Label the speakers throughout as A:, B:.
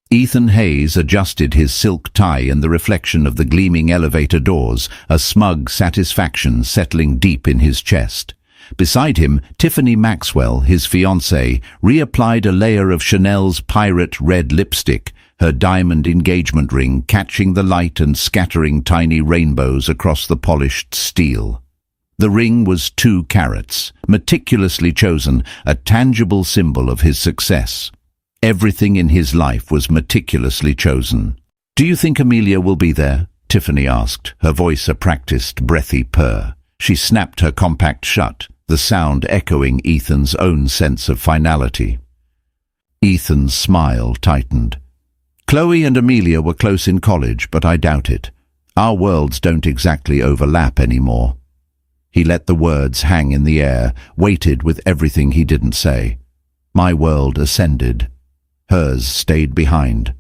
A: Ethan Hayes adjusted his silk tie in the reflection of the gleaming elevator doors, a smug satisfaction settling deep in his chest. Beside him, Tiffany Maxwell, his fiancée, reapplied a layer of Chanel's pirate red lipstick, her diamond engagement ring catching the light and scattering tiny rainbows across the polished steel. The ring was 2 carats, meticulously chosen, a tangible symbol of his success. Everything in his life was meticulously chosen. "Do you think Amelia will be there?" Tiffany asked, her voice a practiced, breathy purr. She snapped her compact shut, the sound echoing Ethan's own sense of finality. Ethan's smile tightened. "Chloe and Amelia were close in college, but I doubt it. Our worlds don't exactly overlap anymore." He let the words hang in the air, weighted with everything he didn't say. My world ascended. Hers stayed behind.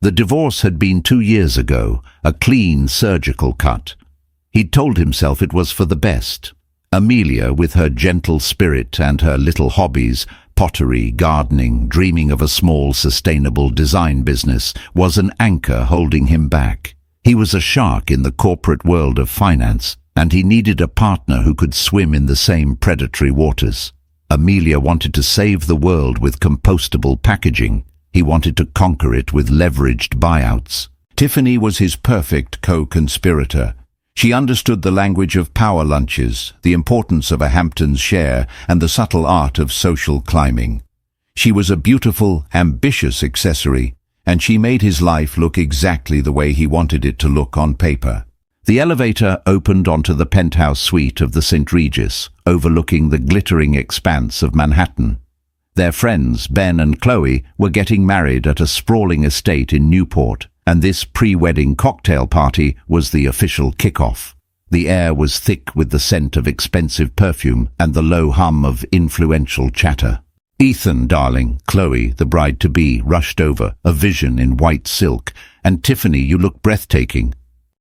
A: The divorce had been 2 years ago, a clean surgical cut. He'd told himself it was for the best. Amelia, with her gentle spirit and her little hobbies, pottery, gardening, dreaming of a small sustainable design business, was an anchor holding him back. He was a shark in the corporate world of finance, and he needed a partner who could swim in the same predatory waters. Amelia wanted to save the world with compostable packaging. He wanted to conquer it with leveraged buyouts. Tiffany was his perfect co-conspirator. She understood the language of power lunches, the importance of a Hampton's share, and the subtle art of social climbing. She was a beautiful, ambitious accessory, and she made his life look exactly the way he wanted it to look on paper. The elevator opened onto the penthouse suite of the St. Regis, overlooking the glittering expanse of Manhattan. Their friends, Ben and Chloe, were getting married at a sprawling estate in Newport, and this pre-wedding cocktail party was the official kickoff. The air was thick with the scent of expensive perfume and the low hum of influential chatter. "Ethan, darling," Chloe, the bride-to-be, rushed over, a vision in white silk. "And Tiffany, you look breathtaking."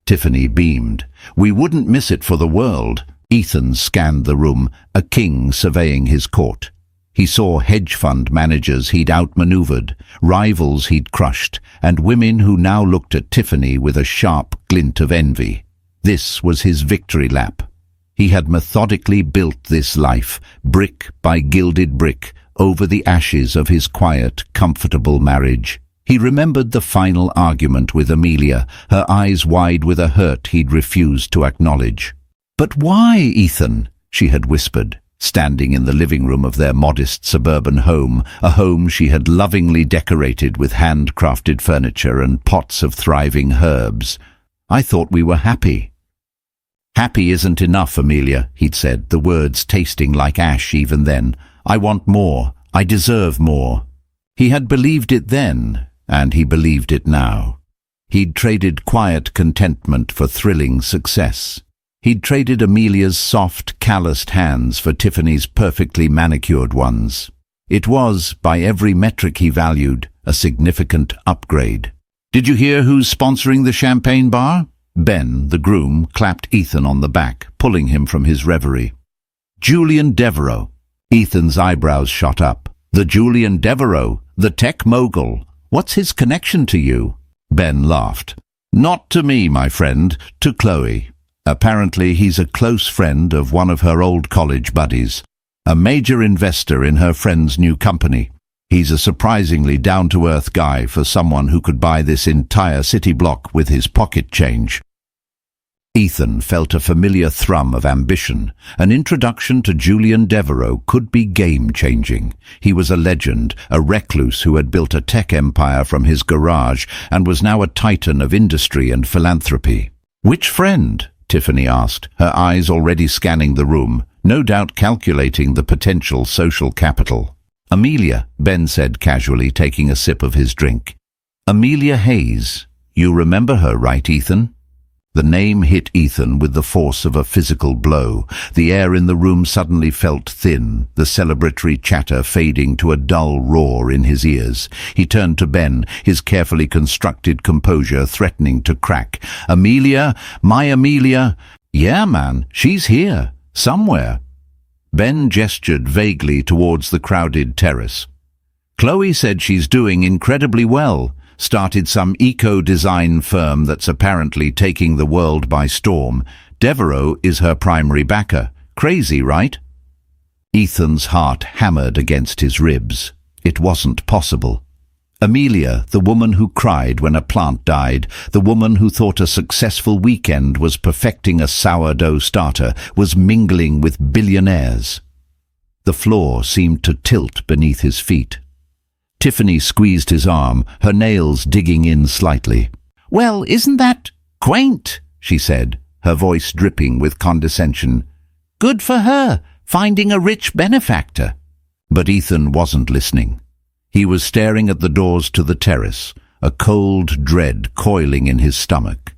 A: Tiffany beamed. "We wouldn't miss it for the world." Ethan scanned the room, a king surveying his court. He saw hedge fund managers he'd outmaneuvered, rivals he'd crushed, and women who now looked at Tiffany with a sharp glint of envy. This was his victory lap. He had methodically built this life, brick by gilded brick, over the ashes of his quiet, comfortable marriage. He remembered the final argument with Amelia, her eyes wide with a hurt he'd refused to acknowledge. "But why, Ethan?" she had whispered, standing in the living room of their modest suburban home, a home she had lovingly decorated with handcrafted furniture and pots of thriving herbs. "I thought we were happy." "Happy isn't enough, Amelia," he'd said, the words tasting like ash even then. "I want more. I deserve more." He had believed it then, and he believed it now. He'd traded quiet contentment for thrilling success. He'd traded Amelia's soft, calloused hands for Tiffany's perfectly manicured ones. It was, by every metric he valued, a significant upgrade. "Did you hear who's sponsoring the champagne bar?" Ben, the groom, clapped Ethan on the back, pulling him from his reverie. "Julian Devereux." Ethan's eyebrows shot up. "The Julian Devereux, the tech mogul. What's his connection to you?" Ben laughed. "Not to me, my friend, to Chloe. Apparently he's a close friend of one of her old college buddies, a major investor in her friend's new company. He's a surprisingly down-to-earth guy for someone who could buy this entire city block with his pocket change." Ethan felt a familiar thrum of ambition. An introduction to Julian Devereux could be game-changing. He was a legend, a recluse who had built a tech empire from his garage and was now a titan of industry and philanthropy. "Which friend?" Tiffany asked, her eyes already scanning the room, no doubt calculating the potential social capital. "Amelia," Ben said casually, taking a sip of his drink. "Amelia Hayes. You remember her, right, Ethan?" The name hit Ethan with the force of a physical blow. The air in the room suddenly felt thin, the celebratory chatter fading to a dull roar in his ears. He turned to Ben, his carefully constructed composure threatening to crack. "Amelia? My Amelia?" "Yeah, man, she's here. Somewhere." Ben gestured vaguely towards the crowded terrace. "Chloe said she's doing incredibly well. started some eco-design firm that's apparently taking the world by storm. Devereaux is her primary backer. Crazy, right? Ethan's heart hammered against his ribs. It wasn't possible. Amelia, the woman who cried when a plant died, the woman who thought a successful weekend was perfecting a sourdough starter, was mingling with billionaires. The floor seemed to tilt beneath his feet. Tiffany squeezed his arm, her nails digging in slightly. "Well, isn't that quaint?" she said, her voice dripping with condescension. "Good for her, finding a rich benefactor." But Ethan wasn't listening. He was staring at the doors to the terrace, a cold dread coiling in his stomach.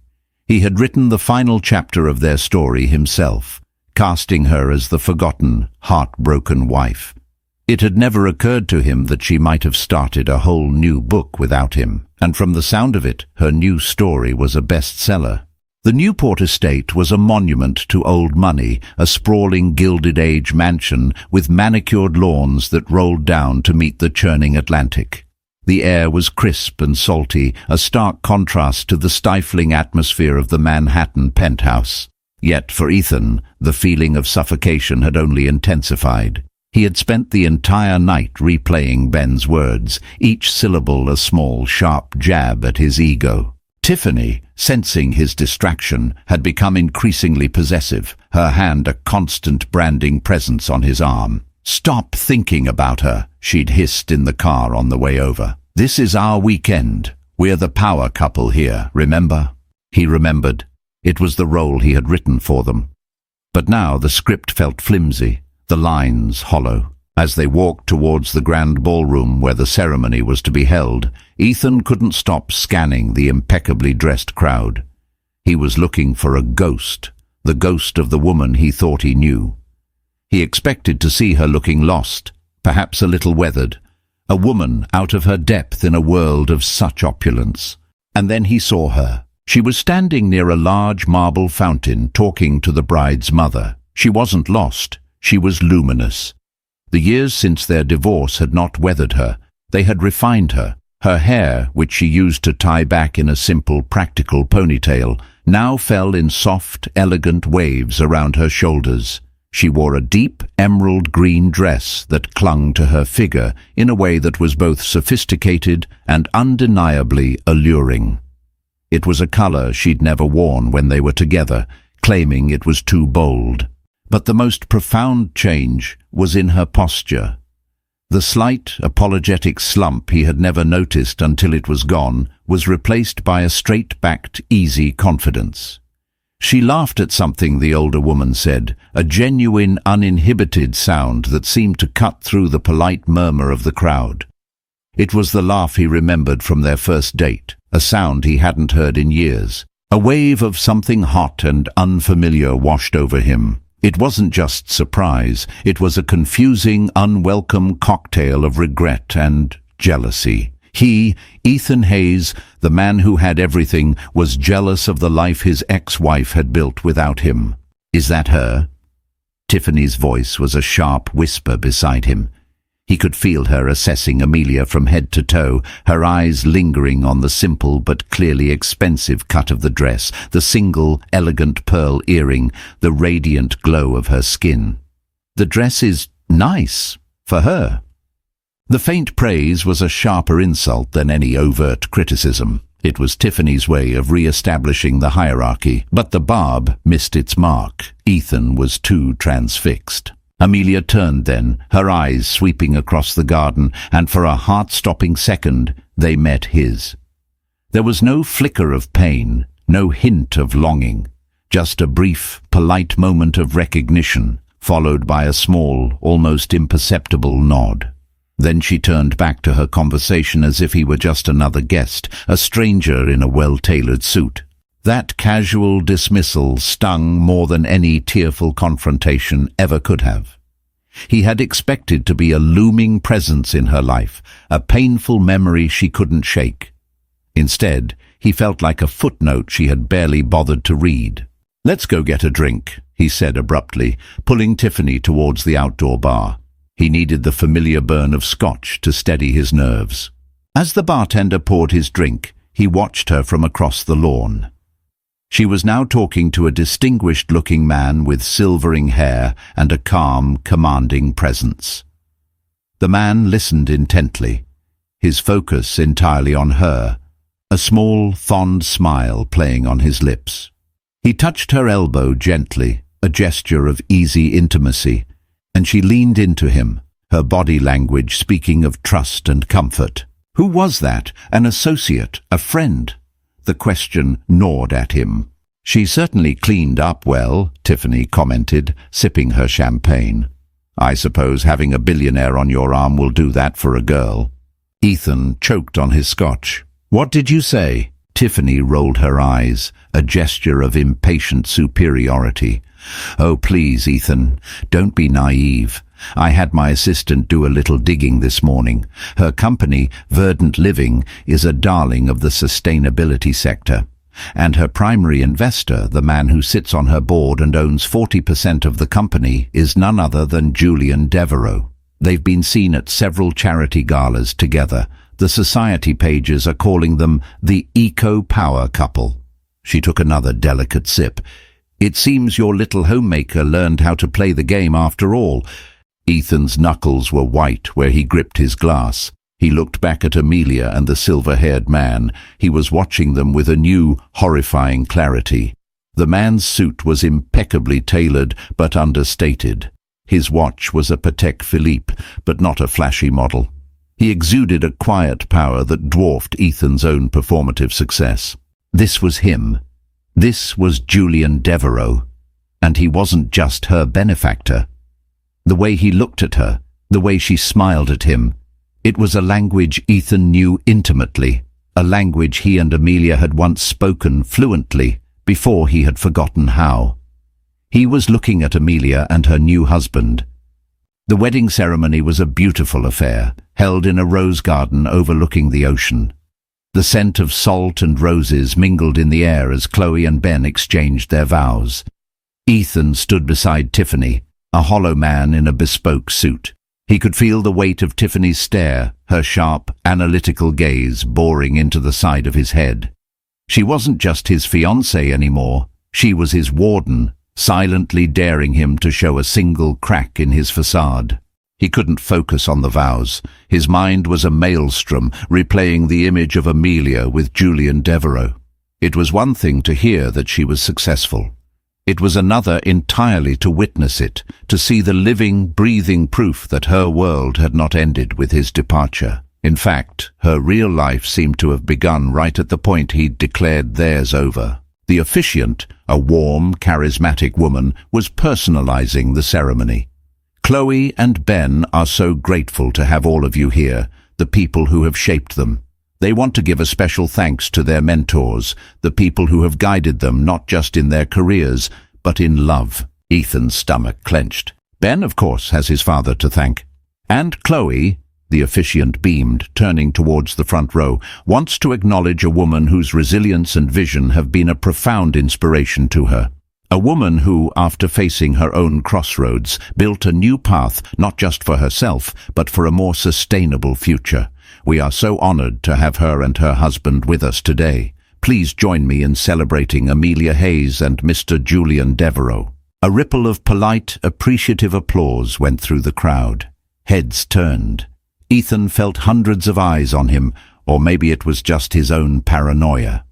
A: He had written the final chapter of their story himself, casting her as the forgotten, heartbroken wife. It had never occurred to him that she might have started a whole new book without him, and from the sound of it, her new story was a bestseller. The Newport estate was a monument to old money, a sprawling Gilded Age mansion with manicured lawns that rolled down to meet the churning Atlantic. The air was crisp and salty, a stark contrast to the stifling atmosphere of the Manhattan penthouse. Yet for Ethan, the feeling of suffocation had only intensified. He had spent the entire night replaying Ben's words, each syllable a small, sharp jab at his ego. Tiffany, sensing his distraction, had become increasingly possessive, her hand a constant branding presence on his arm. "Stop thinking about her," she'd hissed in the car on the way over. "This is our weekend. We're the power couple here, remember?" He remembered. It was the role he had written for them. But now the script felt flimsy, the lines hollow. As they walked towards the grand ballroom where the ceremony was to be held, Ethan couldn't stop scanning the impeccably dressed crowd. He was looking for a ghost, the ghost of the woman he thought he knew. He expected to see her looking lost, perhaps a little weathered, a woman out of her depth in a world of such opulence. And then he saw her. She was standing near a large marble fountain talking to the bride's mother. She wasn't lost, she was luminous. The years since their divorce had not weathered her. They had refined her. Her hair, which she used to tie back in a simple, practical ponytail, now fell in soft, elegant waves around her shoulders. She wore a deep, emerald green dress that clung to her figure in a way that was both sophisticated and undeniably alluring. It was a color she'd never worn when they were together, claiming it was too bold. But the most profound change was in her posture. The slight, apologetic slump he had never noticed until it was gone was replaced by a straight-backed, easy confidence. She laughed at something the older woman said, a genuine, uninhibited sound that seemed to cut through the polite murmur of the crowd. It was the laugh he remembered from their first date, a sound he hadn't heard in years. A wave of something hot and unfamiliar washed over him. It wasn't just surprise, it was a confusing, unwelcome cocktail of regret and jealousy. He, Ethan Hayes, the man who had everything, was jealous of the life his ex-wife had built without him. "Is that her?" Tiffany's voice was a sharp whisper beside him. He could feel her assessing Amelia from head to toe, her eyes lingering on the simple but clearly expensive cut of the dress, the single, elegant pearl earring, the radiant glow of her skin. "The dress is nice, for her." The faint praise was a sharper insult than any overt criticism. It was Tiffany's way of re-establishing the hierarchy, but the barb missed its mark. Ethan was too transfixed. Amelia turned then, her eyes sweeping across the garden, and for a heart-stopping second they met his. There was no flicker of pain, no hint of longing, just a brief, polite moment of recognition, followed by a small, almost imperceptible nod. Then she turned back to her conversation as if he were just another guest, a stranger in a well-tailored suit. That casual dismissal stung more than any tearful confrontation ever could have. He had expected to be a looming presence in her life, a painful memory she couldn't shake. Instead, he felt like a footnote she had barely bothered to read. "Let's go get a drink," he said abruptly, pulling Tiffany towards the outdoor bar. He needed the familiar burn of scotch to steady his nerves. As the bartender poured his drink, he watched her from across the lawn. She was now talking to a distinguished-looking man with silvering hair and a calm, commanding presence. The man listened intently, his focus entirely on her, a small, fond smile playing on his lips. He touched her elbow gently, a gesture of easy intimacy, and she leaned into him, her body language speaking of trust and comfort. Who was that? An associate? A friend? The question gnawed at him. She certainly cleaned up well, Tiffany commented, sipping her champagne. I suppose having a billionaire on your arm will do that for a girl. Ethan choked on his scotch. What did you say? Tiffany rolled her eyes, a gesture of impatient superiority. Oh, please, Ethan, don't be naive. I had my assistant do a little digging this morning. Her company, Verdant Living, is a darling of the sustainability sector. And her primary investor, the man who sits on her board and owns 40% of the company, is none other than Julian Devereaux. They've been seen at several charity galas together. The society pages are calling them the eco-power couple. She took another delicate sip. It seems your little homemaker learned how to play the game after all. Ethan's knuckles were white where he gripped his glass. He looked back at Amelia and the silver-haired man. He was watching them with a new, horrifying clarity. The man's suit was impeccably tailored but understated. His watch was a Patek Philippe, but not a flashy model. He exuded a quiet power that dwarfed Ethan's own performative success. This was him. This was Julian Devereaux. And he wasn't just her benefactor. The way he looked at her, the way she smiled at him, it was a language Ethan knew intimately, a language he and Amelia had once spoken fluently before he had forgotten how. He was looking at Amelia and her new husband. The wedding ceremony was a beautiful affair, held in a rose garden overlooking the ocean. The scent of salt and roses mingled in the air as Chloe and Ben exchanged their vows. Ethan stood beside Tiffany, a hollow man in a bespoke suit. He could feel the weight of Tiffany's stare, her sharp, analytical gaze boring into the side of his head. She wasn't just his fiancée anymore. She was his warden, silently daring him to show a single crack in his facade. He couldn't focus on the vows. His mind was a maelstrom, replaying the image of Amelia with Julian Devereaux. It was one thing to hear that she was successful. It was another entirely to witness it, to see the living, breathing proof that her world had not ended with his departure. In fact, her real life seemed to have begun right at the point he'd declared theirs over. The officiant, a warm, charismatic woman, was personalizing the ceremony. Chloe and Ben are so grateful to have all of you here, the people who have shaped them. They want to give a special thanks to their mentors, the people who have guided them not just in their careers, but in love. Ethan's stomach clenched. Ben, of course, has his father to thank. And Chloe, the officiant beamed, turning towards the front row, wants to acknowledge a woman whose resilience and vision have been a profound inspiration to her. A woman who, after facing her own crossroads, built a new path not just for herself, but for a more sustainable future. We are so honored to have her and her husband with us today. Please join me in celebrating Amelia Hayes and Mr. Julian Devereaux. A ripple of polite, appreciative applause went through the crowd. Heads turned. Ethan felt hundreds of eyes on him, or maybe it was just his own paranoia.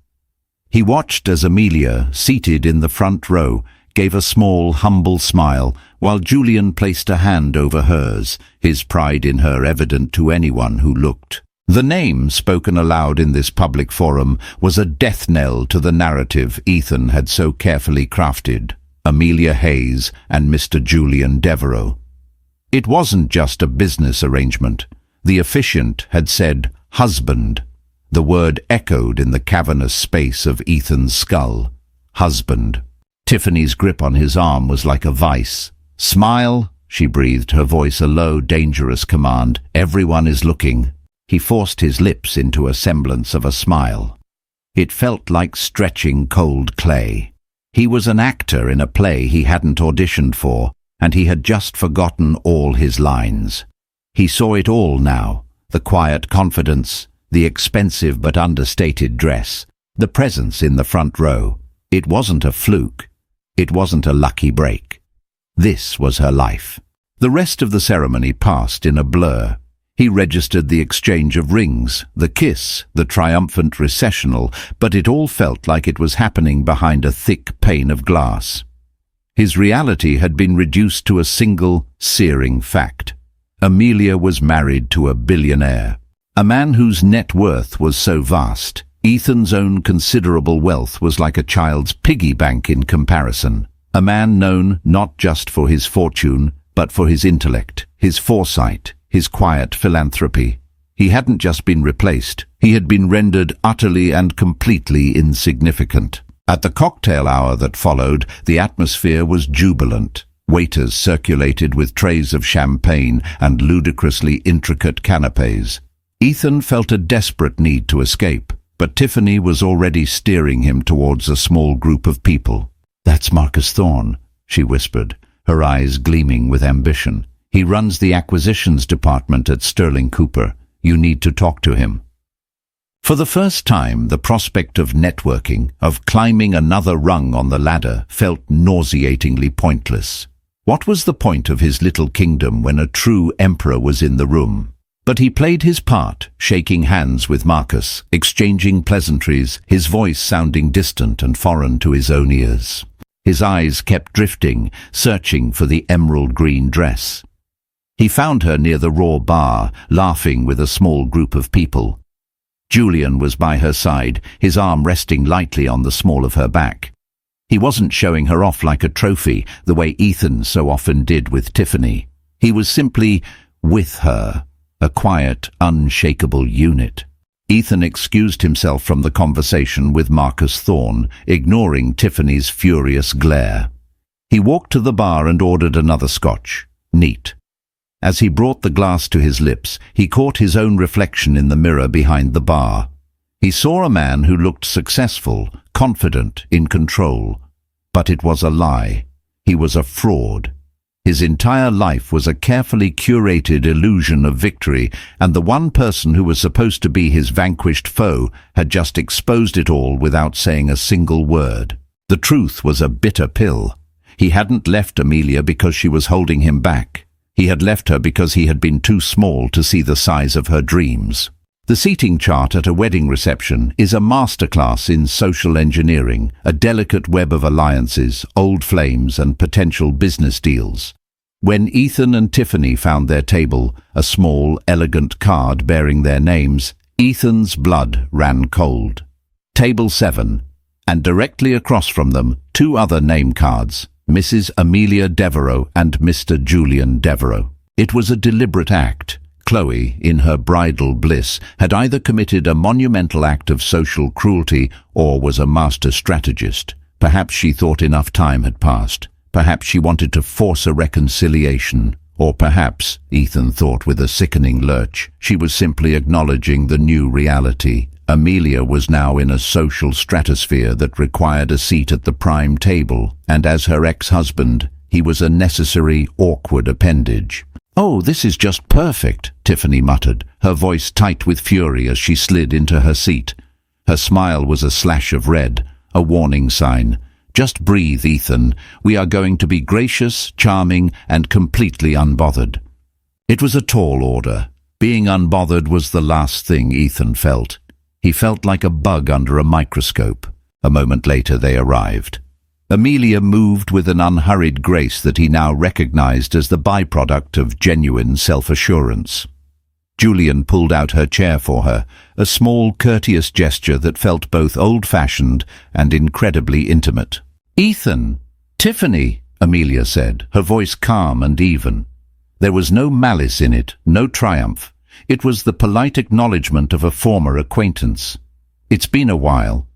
A: He watched as Amelia, seated in the front row, gave a small, humble smile, while Julian placed a hand over hers, his pride in her evident to anyone who looked. The name spoken aloud in this public forum was a death knell to the narrative Ethan had so carefully crafted. Amelia Hayes and Mr. Julian Devereaux. It wasn't just a business arrangement. The officiant had said, husband. The word echoed in the cavernous space of Ethan's skull. Husband. Tiffany's grip on his arm was like a vice. Smile, she breathed, her voice a low, dangerous command. Everyone is looking. He forced his lips into a semblance of a smile. It felt like stretching cold clay. He was an actor in a play he hadn't auditioned for, and he had just forgotten all his lines. He saw it all now, the quiet confidence, the expensive but understated dress, the presence in the front row. It wasn't a fluke. It wasn't a lucky break. This was her life. The rest of the ceremony passed in a blur. He registered the exchange of rings, the kiss, the triumphant recessional, but it all felt like it was happening behind a thick pane of glass. His reality had been reduced to a single, searing fact. Amelia was married to a billionaire, a man whose net worth was so vast. Ethan's own considerable wealth was like a child's piggy bank in comparison. A man known not just for his fortune, but for his intellect, his foresight, his quiet philanthropy. He hadn't just been replaced, he had been rendered utterly and completely insignificant. At the cocktail hour that followed, the atmosphere was jubilant. Waiters circulated with trays of champagne and ludicrously intricate canapes. Ethan felt a desperate need to escape, but Tiffany was already steering him towards a small group of people. "That's Marcus Thorne," she whispered, her eyes gleaming with ambition. "He runs the acquisitions department at Sterling Cooper. You need to talk to him." For the first time, the prospect of networking, of climbing another rung on the ladder, felt nauseatingly pointless. What was the point of his little kingdom when a true emperor was in the room? But he played his part, shaking hands with Marcus, exchanging pleasantries, his voice sounding distant and foreign to his own ears. His eyes kept drifting, searching for the emerald green dress. He found her near the raw bar, laughing with a small group of people. Julian was by her side, his arm resting lightly on the small of her back. He wasn't showing her off like a trophy, the way Ethan so often did with Tiffany. He was simply with her, a quiet, unshakable unit. Ethan excused himself from the conversation with Marcus Thorne, ignoring Tiffany's furious glare. He walked to the bar and ordered another scotch. Neat. As he brought the glass to his lips, he caught his own reflection in the mirror behind the bar. He saw a man who looked successful, confident, in control. But it was a lie. He was a fraud. His entire life was a carefully curated illusion of victory, and the one person who was supposed to be his vanquished foe had just exposed it all without saying a single word. The truth was a bitter pill. He hadn't left Amelia because she was holding him back. He had left her because he had been too small to see the size of her dreams. The seating chart at a wedding reception is a masterclass in social engineering, a delicate web of alliances, old flames, and potential business deals. When Ethan and Tiffany found their table, a small, elegant card bearing their names, Ethan's blood ran cold. Table 7, and directly across from them, 2 other name cards, Mrs. Amelia Devereux and Mr. Julian Devereux. It was a deliberate act. Chloe, in her bridal bliss, had either committed a monumental act of social cruelty or was a master strategist. Perhaps she thought enough time had passed. Perhaps she wanted to force a reconciliation. Or perhaps, Ethan thought with a sickening lurch, she was simply acknowledging the new reality. Amelia was now in a social stratosphere that required a seat at the prime table, and as her ex-husband, he was a necessary, awkward appendage. "Oh, this is just perfect," Tiffany muttered, her voice tight with fury as she slid into her seat. Her smile was a slash of red, a warning sign. "Just breathe, Ethan. We are going to be gracious, charming, and completely unbothered." It was a tall order. Being unbothered was the last thing Ethan felt. He felt like a bug under a microscope. A moment later they arrived. Amelia moved with an unhurried grace that he now recognized as the byproduct of genuine self-assurance. Julian pulled out her chair for her, a small, courteous gesture that felt both old-fashioned and incredibly intimate. "Ethan, Tiffany," Amelia said, her voice calm and even. There was no malice in it, no triumph. It was the polite acknowledgement of a former acquaintance. "It's been a while."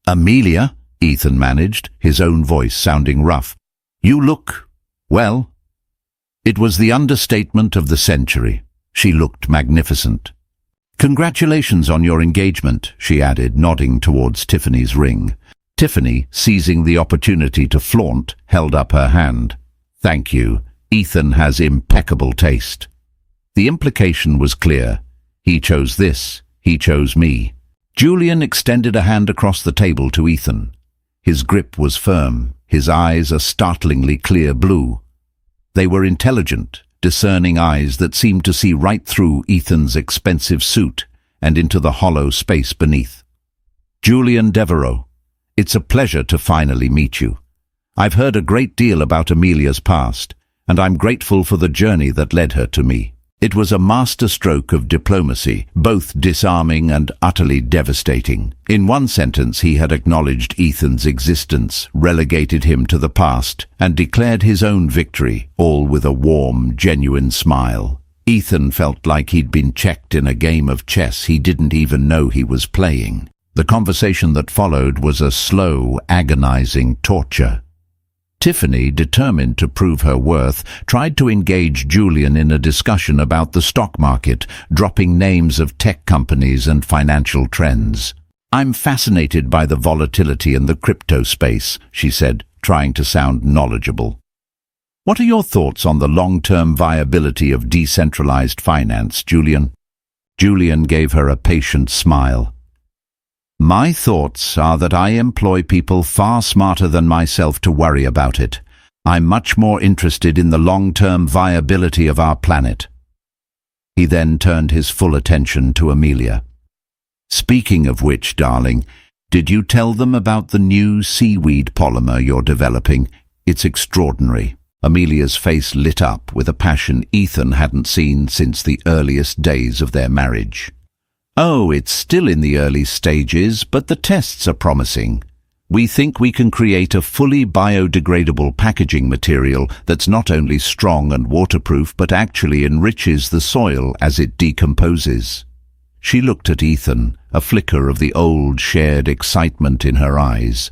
A: "Amelia," Ethan managed, his own voice sounding rough. "You look, well." It was the understatement of the century. She looked magnificent. "Congratulations on your engagement," she added, nodding towards Tiffany's ring. Tiffany, seizing the opportunity to flaunt, held up her hand. "Thank you. Ethan has impeccable taste." The implication was clear. He chose this. He chose me. Julian extended a hand across the table to Ethan. His grip was firm, his eyes a startlingly clear blue. They were intelligent, discerning eyes that seemed to see right through Ethan's expensive suit and into the hollow space beneath. Julian Devereux, it's a pleasure to finally meet you. I've heard a great deal about Amelia's past, and I'm grateful for the journey that led her to me. It was a masterstroke of diplomacy, both disarming and utterly devastating. In one sentence he had acknowledged Ethan's existence, relegated him to the past, and declared his own victory, all with a warm, genuine smile. Ethan felt like he'd been checked in a game of chess he didn't even know he was playing. The conversation that followed was a slow, agonizing torture. Tiffany, determined to prove her worth, tried to engage Julian in a discussion about the stock market, dropping names of tech companies and financial trends. "I'm fascinated by the volatility in the crypto space," she said, trying to sound knowledgeable. "What are your thoughts on the long-term viability of decentralized finance, Julian?" Julian gave her a patient smile. "My thoughts are that I employ people far smarter than myself to worry about it. I'm much more interested in the long-term viability of our planet." He then turned his full attention to Amelia. "Speaking of which, darling, did you tell them about the new seaweed polymer you're developing? It's extraordinary." Amelia's face lit up with a passion Ethan hadn't seen since the earliest days of their marriage. "Oh, it's still in the early stages, but the tests are promising. We think we can create a fully biodegradable packaging material that's not only strong and waterproof but actually enriches the soil as it decomposes." She looked at Ethan, a flicker of the old shared excitement in her eyes.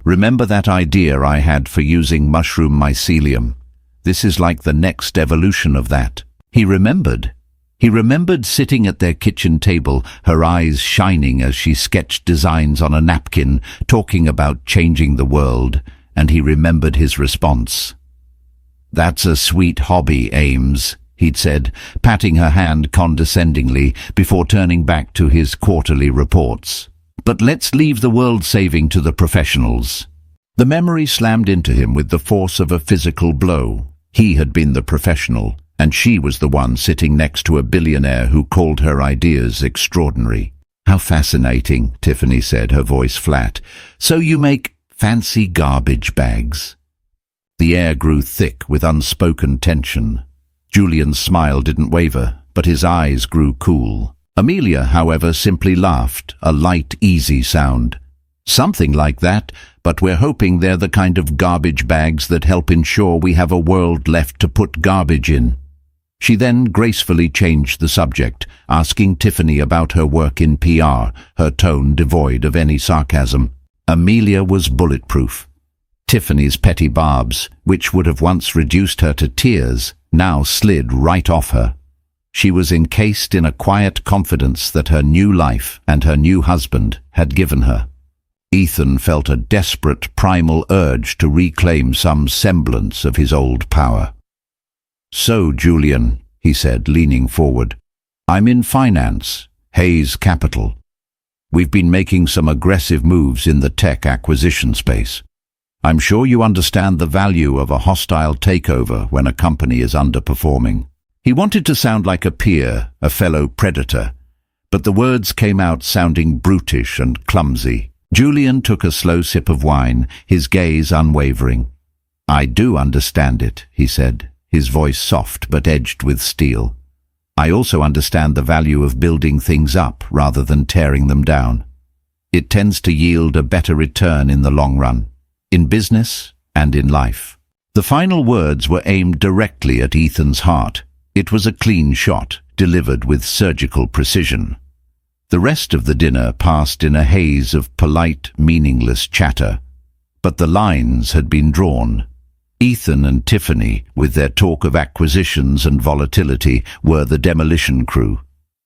A: "Remember that idea I had for using mushroom mycelium? This is like the next evolution of that." He remembered. He remembered sitting at their kitchen table, her eyes shining as she sketched designs on a napkin, talking about changing the world, and he remembered his response. "That's a sweet hobby, Ames," he'd said, patting her hand condescendingly before turning back to his quarterly reports. "But let's leave the world-saving to the professionals." The memory slammed into him with the force of a physical blow. He had been the professional, and she was the one sitting next to a billionaire who called her ideas extraordinary. "How fascinating," Tiffany said, her voice flat. "So you make fancy garbage bags?" The air grew thick with unspoken tension. Julian's smile didn't waver, but his eyes grew cool. Amelia, however, simply laughed, a light, easy sound. "Something like that, but we're hoping they're the kind of garbage bags that help ensure we have a world left to put garbage in." She then gracefully changed the subject, asking Tiffany about her work in PR, her tone devoid of any sarcasm. Amelia was bulletproof. Tiffany's petty barbs, which would have once reduced her to tears, now slid right off her. She was encased in a quiet confidence that her new life and her new husband had given her. Ethan felt a desperate primal urge to reclaim some semblance of his old power. "So, Julian," he said, leaning forward, "I'm in finance, Hayes Capital. We've been making some aggressive moves in the tech acquisition space. I'm sure you understand the value of a hostile takeover when a company is underperforming." He wanted to sound like a peer, a fellow predator, but the words came out sounding brutish and clumsy. Julian took a slow sip of wine, his gaze unwavering. "I do understand it," he said, his voice soft but edged with steel. "I also understand the value of building things up rather than tearing them down. It tends to yield a better return in the long run, in business and in life." The final words were aimed directly at Ethan's heart. It was a clean shot, delivered with surgical precision. The rest of the dinner passed in a haze of polite, meaningless chatter, but the lines had been drawn. Ethan and Tiffany, with their talk of acquisitions and volatility, were the demolition crew.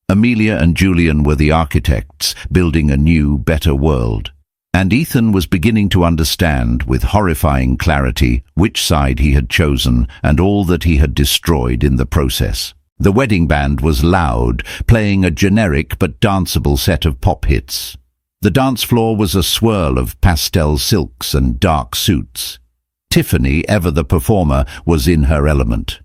A: Amelia and Julian were the architects, building a new, better world. And Ethan was beginning to understand, with horrifying clarity, which side he had chosen and all that he had destroyed in the process. The wedding band was loud, playing a generic but danceable set of pop hits. The dance floor was a swirl of pastel silks and dark suits. Tiffany, ever the performer, was in her element.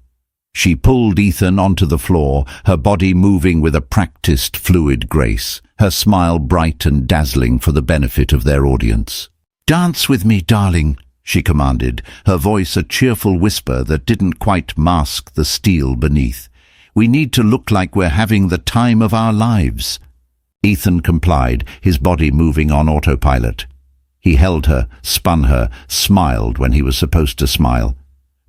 A: She pulled Ethan onto the floor, her body moving with a practiced, fluid grace, her smile bright and dazzling for the benefit of their audience. "Dance with me, darling," she commanded, her voice a cheerful whisper that didn't quite mask the steel beneath. "We need to look like we're having the time of our lives." Ethan complied, his body moving on autopilot. He held her, spun her, smiled when he was supposed to smile.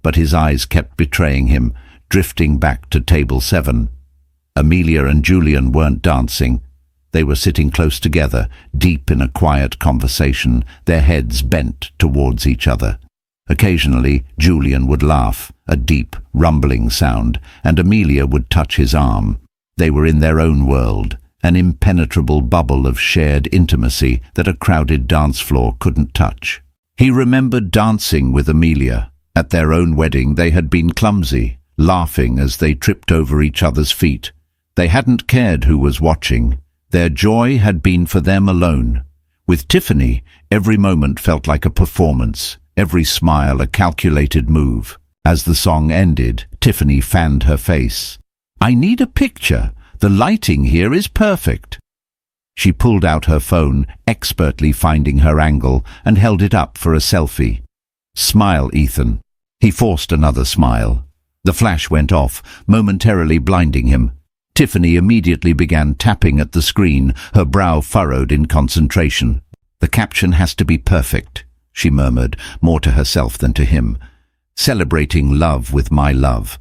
A: But his eyes kept betraying him, drifting back to table 7. Amelia and Julian weren't dancing. They were sitting close together, deep in a quiet conversation, their heads bent towards each other. Occasionally, Julian would laugh, a deep, rumbling sound, and Amelia would touch his arm. They were in their own world, an impenetrable bubble of shared intimacy that a crowded dance floor couldn't touch. He remembered dancing with Amelia. At their own wedding they had been clumsy, laughing as they tripped over each other's feet. They hadn't cared who was watching. Their joy had been for them alone. With Tiffany, every moment felt like a performance, every smile a calculated move. As the song ended, Tiffany fanned her face. "I need a picture. The lighting here is perfect." She pulled out her phone, expertly finding her angle, and held it up for a selfie. "Smile, Ethan." He forced another smile. The flash went off, momentarily blinding him. Tiffany immediately began tapping at the screen, her brow furrowed in concentration. "The caption has to be perfect," she murmured, more to herself than to him. "Celebrating love with my love."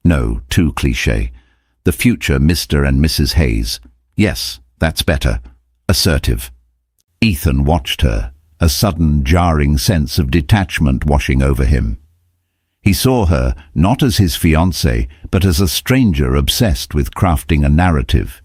A: No, too cliché. "The future Mr. and Mrs. Hayes." Yes, that's better. Assertive. Ethan watched her, a sudden jarring sense of detachment washing over him. He saw her not as his fiancée, but as a stranger obsessed with crafting a narrative.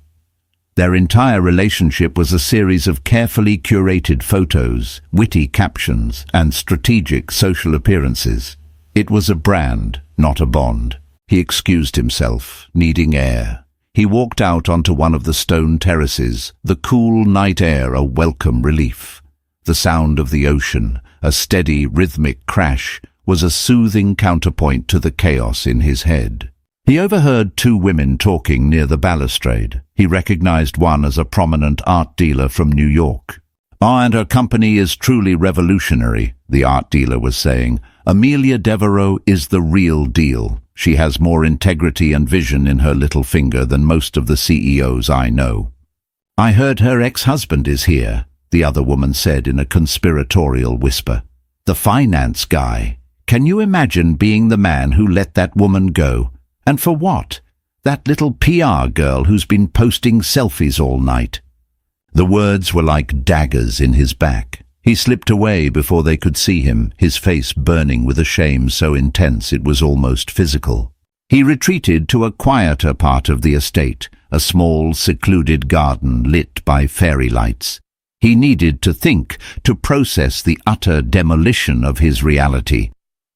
A: Their entire relationship was a series of carefully curated photos, witty captions, and strategic social appearances. It was a brand, not a bond. He excused himself, needing air. He walked out onto one of the stone terraces, the cool night air a welcome relief. The sound of the ocean, a steady rhythmic crash, was a soothing counterpoint to the chaos in his head. He overheard 2 women talking near the balustrade. He recognized one as a prominent art dealer from New York. "And her company is truly revolutionary," the art dealer was saying. "Amelia Devereaux is the real deal. She has more integrity and vision in her little finger than most of the CEOs I know." "I heard her ex-husband is here," the other woman said in a conspiratorial whisper. "The finance guy. Can you imagine being the man who let that woman go? And for what? That little PR girl who's been posting selfies all night." The words were like daggers in his back. He slipped away before they could see him, his face burning with a shame so intense it was almost physical. He retreated to a quieter part of the estate, a small, secluded garden lit by fairy lights. He needed to think, to process the utter demolition of his reality.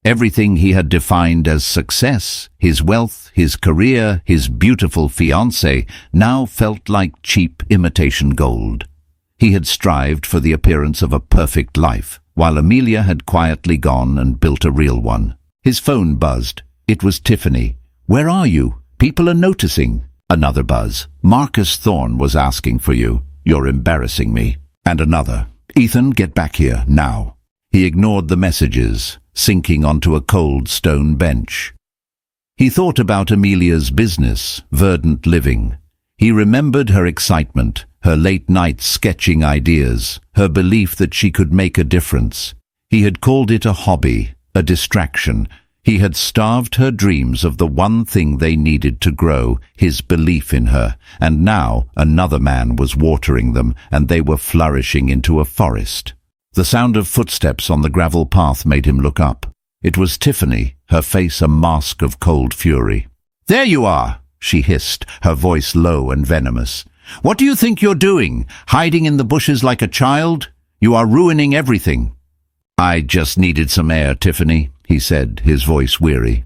A: Everything he had defined as success, his wealth, his career, his beautiful fiancée, now felt like cheap imitation gold. He had strived for the appearance of a perfect life, while Amelia had quietly gone and built a real one. His phone buzzed. It was Tiffany. "Where are you? People are noticing." Another buzz. "Marcus Thorne was asking for you. You're embarrassing me." And another. "Ethan, get back here, now." He ignored the messages, sinking onto a cold stone bench. He thought about Amelia's business, Verdant Living. He remembered her excitement, her late nights sketching ideas, her belief that she could make a difference. He had called it a hobby, a distraction. He had starved her dreams of the one thing they needed to grow, his belief in her, and now another man was watering them, and they were flourishing into a forest. The sound of footsteps on the gravel path made him look up. It was Tiffany, her face a mask of cold fury. "There you are," she hissed, her voice low and venomous. "What do you think you're doing? Hiding in the bushes like a child? You are ruining everything." "I just needed some air, Tiffany," he said, his voice weary.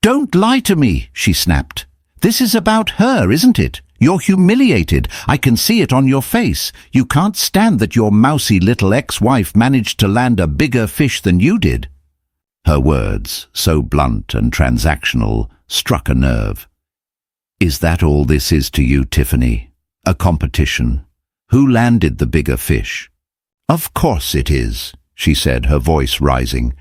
A: "Don't lie to me," she snapped. This is about her, isn't it? You're humiliated. I can see it on your face. You can't stand that your mousy little ex-wife managed to land a bigger fish than you did." Her words, so blunt and transactional, struck a nerve. "Is that all this is to you, Tiffany? A competition? Who landed the bigger fish?" "Of course it is," she said, her voice rising.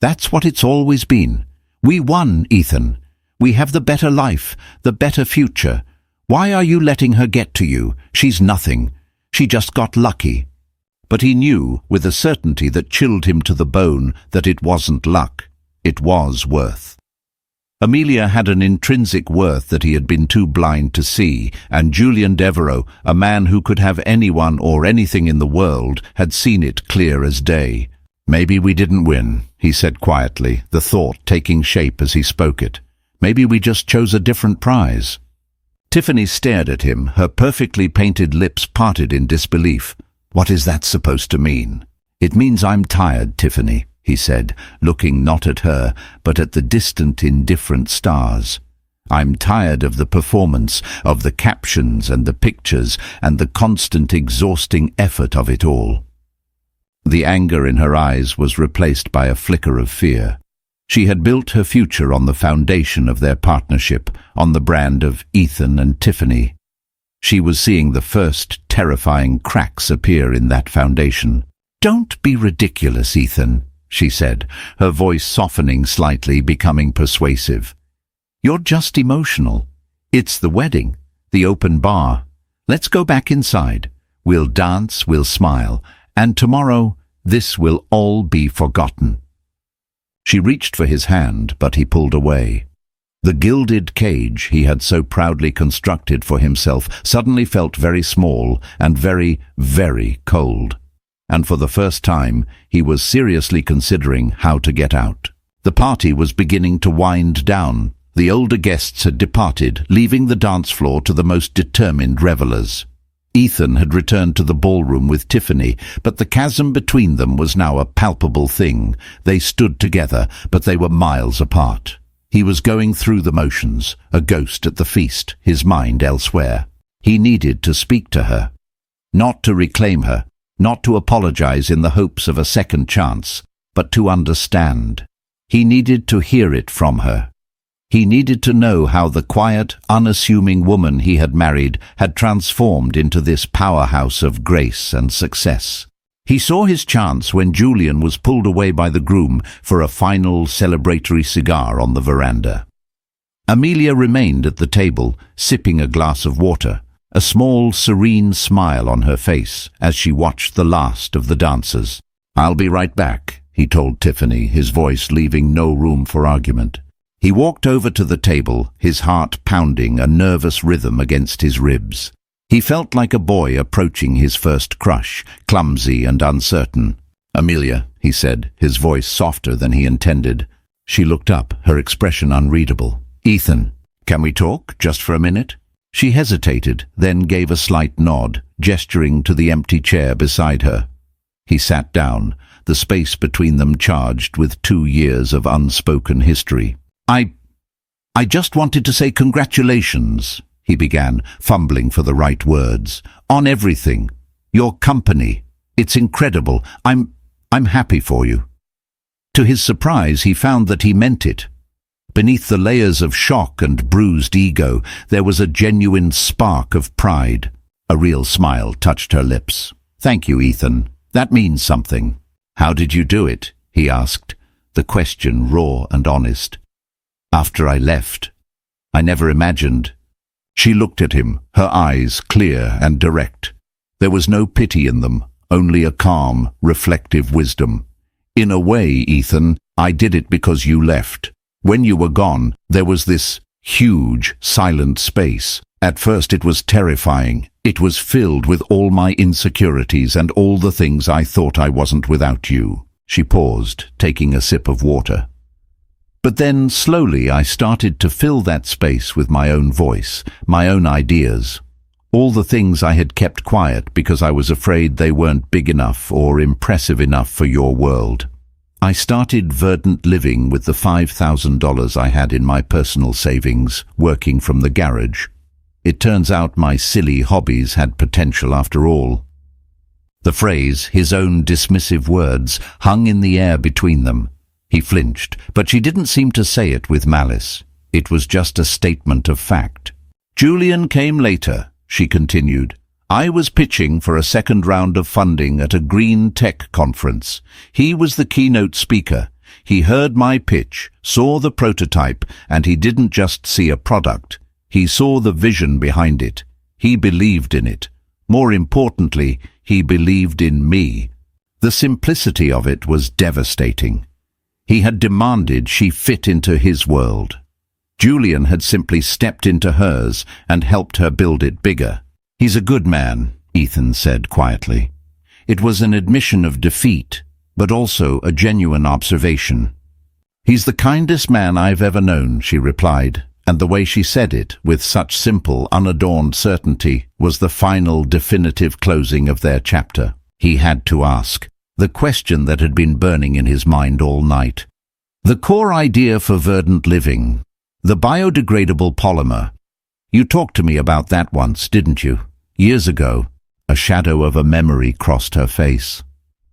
A: "That's what it's always been. We won, Ethan. We have the better life, the better future. Why are you letting her get to you? She's nothing. She just got lucky." But he knew, with a certainty that chilled him to the bone, that it wasn't luck. It was worth. Amelia had an intrinsic worth that he had been too blind to see, and Julian Devereux, a man who could have anyone or anything in the world, had seen it clear as day. "Maybe we didn't win," he said quietly, the thought taking shape as he spoke it. "Maybe we just chose a different prize." Tiffany stared at him, her perfectly painted lips parted in disbelief. "What is that supposed to mean?" "It means I'm tired, Tiffany," he said, looking not at her, but at the distant, indifferent stars. "I'm tired of the performance, of the captions and the pictures, and the constant, exhausting effort of it all." The anger in her eyes was replaced by a flicker of fear. She had built her future on the foundation of their partnership, on the brand of Ethan and Tiffany. She was seeing the first terrifying cracks appear in that foundation. "Don't be ridiculous, Ethan," she said, her voice softening slightly, becoming persuasive. "You're just emotional. It's the wedding, the open bar. Let's go back inside. We'll dance, we'll smile, and tomorrow this will all be forgotten." She reached for his hand, but he pulled away. The gilded cage he had so proudly constructed for himself suddenly felt very small and very, very cold. And for the first time, he was seriously considering how to get out. The party was beginning to wind down. The older guests had departed, leaving the dance floor to the most determined revelers. Ethan had returned to the ballroom with Tiffany, but the chasm between them was now a palpable thing. They stood together, but they were miles apart. He was going through the motions, a ghost at the feast, his mind elsewhere. He needed to speak to her. Not to reclaim her, not to apologize in the hopes of a second chance, but to understand. He needed to hear it from her. He needed to know how the quiet, unassuming woman he had married had transformed into this powerhouse of grace and success. He saw his chance when Julian was pulled away by the groom for a final celebratory cigar on the veranda. Amelia remained at the table, sipping a glass of water, a small, serene smile on her face as she watched the last of the dancers. "I'll be right back," he told Tiffany, his voice leaving no room for argument. He walked over to the table, his heart pounding a nervous rhythm against his ribs. He felt like a boy approaching his first crush, clumsy and uncertain. "Amelia," he said, his voice softer than he intended. She looked up, her expression unreadable. "Ethan, can we talk, just for a minute?" She hesitated, then gave a slight nod, gesturing to the empty chair beside her. He sat down, the space between them charged with 2 years of unspoken history. I just wanted to say congratulations," he began, fumbling for the right words. "On everything. Your company. It's incredible. I'm happy for you." To his surprise, he found that he meant it. Beneath the layers of shock and bruised ego, there was a genuine spark of pride. A real smile touched her lips. "Thank you, Ethan. That means something." "How did you do it?" he asked, the question raw and honest. "After I left. I never imagined." She looked at him, her eyes clear and direct. There was no pity in them, only a calm, reflective wisdom. "In a way, Ethan, I did it because you left. When you were gone, there was this huge, silent space. At first it was terrifying. It was filled with all my insecurities and all the things I thought I wasn't without you." She paused, taking a sip of water. "But then, slowly, I started to fill that space with my own voice, my own ideas. All the things I had kept quiet because I was afraid they weren't big enough or impressive enough for your world. I started verdant living with the $5,000 I had in my personal savings, working from the garage. It turns out my silly hobbies had potential after all. The phrase, his own dismissive words, hung in the air between them. He flinched, but she didn't seem to say it with malice. It was just a statement of fact. Julian came later, she continued. I was pitching for a second round of funding at a green tech conference. He was the keynote speaker. He heard my pitch, saw the prototype, and he didn't just see a product. He saw the vision behind it. He believed in it. More importantly, he believed in me. The simplicity of it was devastating. He had demanded she fit into his world. Julian had simply stepped into hers and helped her build it bigger. He's a good man, Ethan said quietly. It was an admission of defeat, but also a genuine observation. He's the kindest man I've ever known, she replied, and the way she said it, with such simple, unadorned certainty, was the final, definitive closing of their chapter. He had to ask, the question that had been burning in his mind all night. The core idea for verdant living, the biodegradable polymer. You talked to me about that once, didn't you? Years ago. A shadow of a memory crossed her face.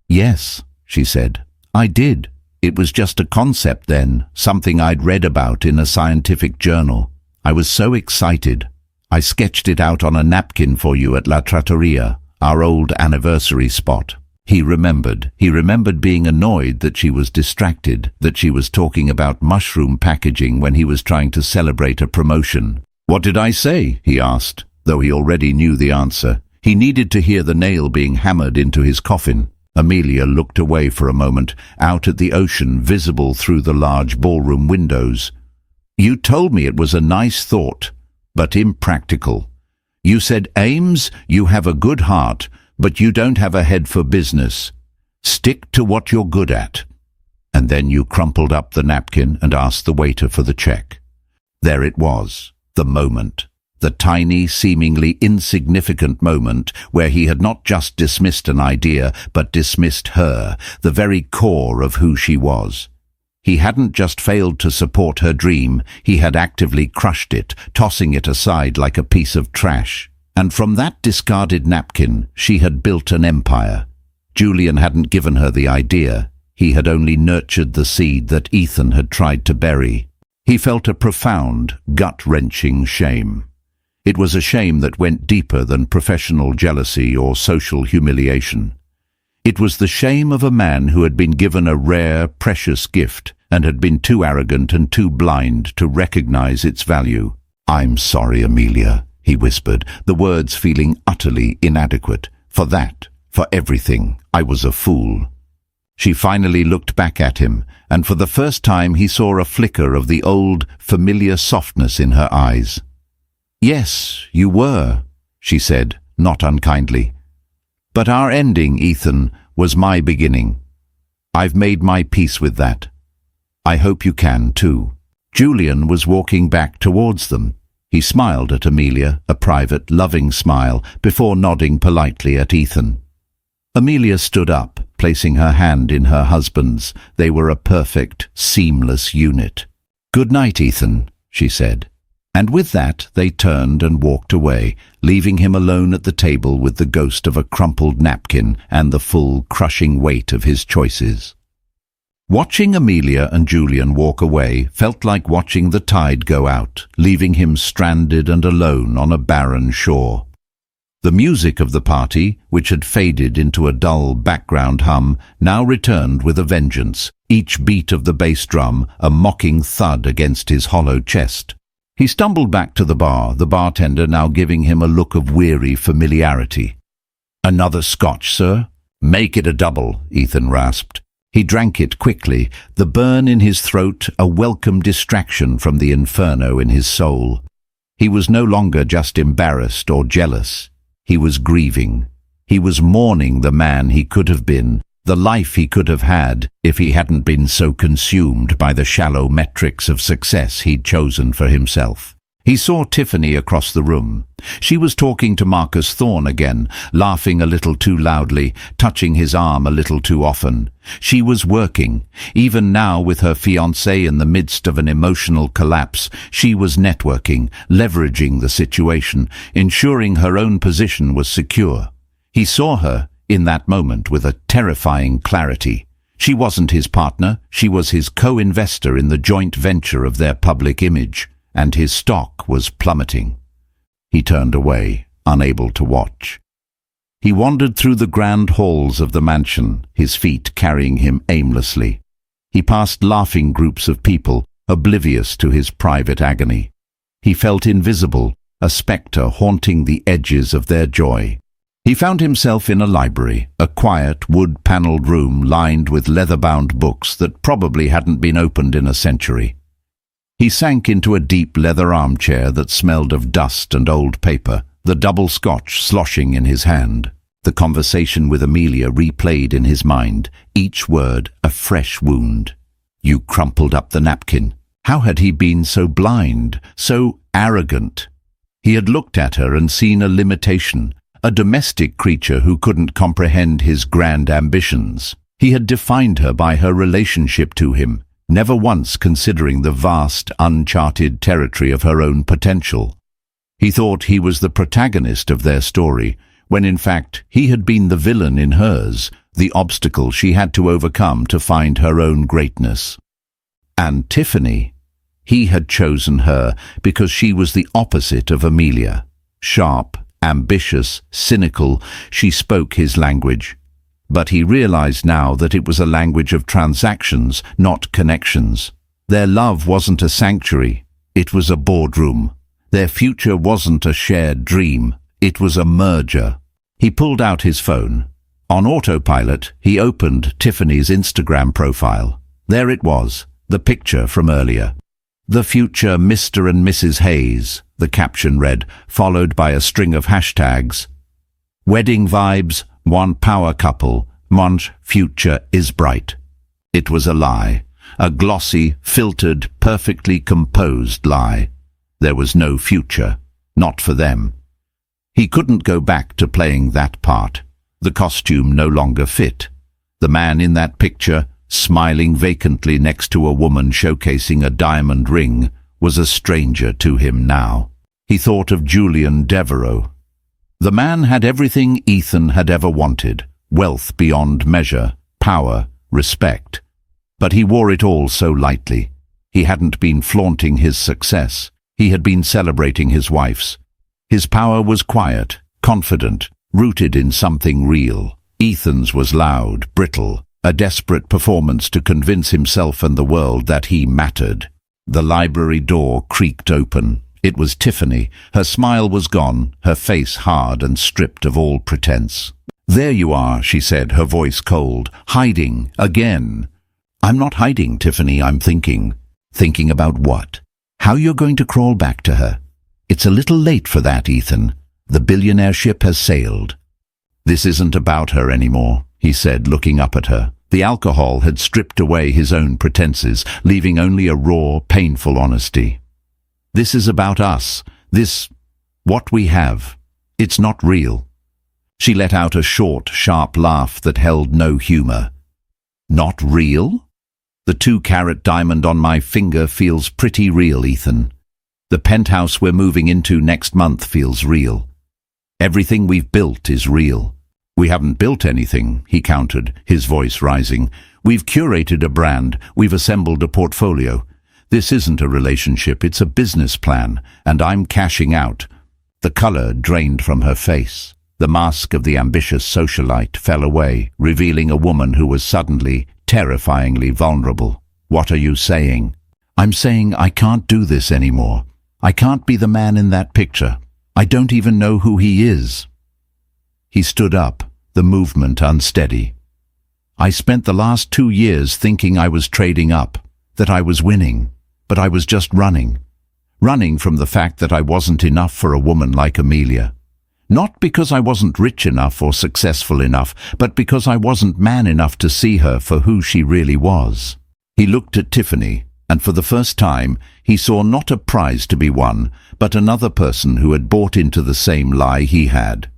A: Yes, she said, I did. It was just a concept then, something I'd read about in a scientific journal. I was so excited. I sketched it out on a napkin for you at La Trattoria, our old anniversary spot. He remembered. He remembered being annoyed that she was distracted, that she was talking about mushroom packaging when he was trying to celebrate a promotion. What did I say? He asked, though he already knew the answer. He needed to hear the nail being hammered into his coffin. Amelia looked away for a moment, out at the ocean visible through the large ballroom windows. You told me it was a nice thought, but impractical. You said, Ames, you have a good heart, but you don't have a head for business. Stick to what you're good at. And then you crumpled up the napkin and asked the waiter for the check. There it was, the moment. The tiny, seemingly insignificant moment where he had not just dismissed an idea, but dismissed her, the very core of who she was. He hadn't just failed to support her dream, he had actively crushed it, tossing it aside like a piece of trash. And from that discarded napkin, she had built an empire. Julian hadn't given her the idea. He had only nurtured the seed that Ethan had tried to bury. He felt a profound, gut-wrenching shame. It was a shame that went deeper than professional jealousy or social humiliation. It was the shame of a man who had been given a rare, precious gift and had been too arrogant and too blind to recognize its value. I'm sorry, Amelia, he whispered, the words feeling utterly inadequate. For that, for everything, I was a fool. She finally looked back at him, and for the first time he saw a flicker of the old, familiar softness in her eyes. Yes, you were, she said, not unkindly. But our ending, Ethan, was my beginning. I've made my peace with that. I hope you can, too. Julian was walking back towards them. He smiled at Amelia, a private, loving smile, before nodding politely at Ethan. Amelia stood up, placing her hand in her husband's. They were a perfect, seamless unit. Good night, Ethan, she said. And with that they turned and walked away, leaving him alone at the table with the ghost of a crumpled napkin and the full, crushing weight of his choices. Watching Amelia and Julian walk away felt like watching the tide go out, leaving him stranded and alone on a barren shore. The music of the party, which had faded into a dull background hum, now returned with a vengeance, each beat of the bass drum a mocking thud against his hollow chest. He stumbled back to the bar, the bartender now giving him a look of weary familiarity. Another scotch, sir? Make it a double, Ethan rasped. He drank it quickly, the burn in his throat a welcome distraction from the inferno in his soul. He was no longer just embarrassed or jealous. He was grieving. He was mourning the man he could have been, the life he could have had if he hadn't been so consumed by the shallow metrics of success he'd chosen for himself. He saw Tiffany across the room. She was talking to Marcus Thorne again, laughing a little too loudly, touching his arm a little too often. She was working. Even now, with her fiancé in the midst of an emotional collapse, she was networking, leveraging the situation, ensuring her own position was secure. He saw her, in that moment, with a terrifying clarity. She wasn't his partner, she was his co-investor in the joint venture of their public image, and his stock was plummeting. He turned away, unable to watch. He wandered through the grand halls of the mansion, his feet carrying him aimlessly. He passed laughing groups of people, oblivious to his private agony. He felt invisible, a spectre haunting the edges of their joy. He found himself in a library, a quiet, wood-panelled room lined with leather-bound books that probably hadn't been opened in a century. He sank into a deep leather armchair that smelled of dust and old paper, the double scotch sloshing in his hand. The conversation with Amelia replayed in his mind, each word a fresh wound. You crumpled up the napkin. How had he been so blind, so arrogant? He had looked at her and seen a limitation, a domestic creature who couldn't comprehend his grand ambitions. He had defined her by her relationship to him, never once considering the vast, uncharted territory of her own potential. He thought he was the protagonist of their story, when in fact he had been the villain in hers, the obstacle she had to overcome to find her own greatness. And Tiffany, he had chosen her because she was the opposite of Amelia. Sharp, ambitious, cynical, she spoke his language. But he realized now that it was a language of transactions, not connections. Their love wasn't a sanctuary, it was a boardroom. Their future wasn't a shared dream, it was a merger. He pulled out his phone. On autopilot, he opened Tiffany's Instagram profile. There it was, the picture from earlier. The future Mr. and Mrs. Hayes, the caption read, followed by a string of hashtags. Wedding vibes, one power couple, one's future is bright. It was a lie, a glossy, filtered, perfectly composed lie. There was no future, not for them. He couldn't go back to playing that part. The costume no longer fit. The man in that picture, smiling vacantly next to a woman showcasing a diamond ring, was a stranger to him now. He thought of Julian Devereux. The man had everything Ethan had ever wanted, wealth beyond measure, power, respect. But he wore it all so lightly. He hadn't been flaunting his success. He had been celebrating his wife's. His power was quiet, confident, rooted in something real. Ethan's was loud, brittle, a desperate performance to convince himself and the world that he mattered. The library door creaked open. It was Tiffany. Her smile was gone, her face hard and stripped of all pretense. There you are, she said, her voice cold. Hiding, again. I'm not hiding, Tiffany, I'm thinking. Thinking about what? How you're going to crawl back to her. It's a little late for that, Ethan. The billionaire ship has sailed. This isn't about her anymore, he said, looking up at her. The alcohol had stripped away his own pretenses, leaving only a raw, painful honesty. This is about us. What we have. It's not real. She let out a short, sharp laugh that held no humor. Not real? The 2-carat diamond on my finger feels pretty real, Ethan. The penthouse we're moving into next month feels real. Everything we've built is real. We haven't built anything, he countered, his voice rising. We've curated a brand, we've assembled a portfolio. This isn't a relationship, it's a business plan, and I'm cashing out. The color drained from her face. The mask of the ambitious socialite fell away, revealing a woman who was suddenly, terrifyingly vulnerable. What are you saying? I'm saying I can't do this anymore. I can't be the man in that picture. I don't even know who he is. He stood up, the movement unsteady. I spent the last 2 years thinking I was trading up, that I was winning, but I was just running. Running from the fact that I wasn't enough for a woman like Amelia. Not because I wasn't rich enough or successful enough, but because I wasn't man enough to see her for who she really was. He looked at Tiffany, and for the first time, he saw not a prize to be won, but another person who had bought into the same lie he had.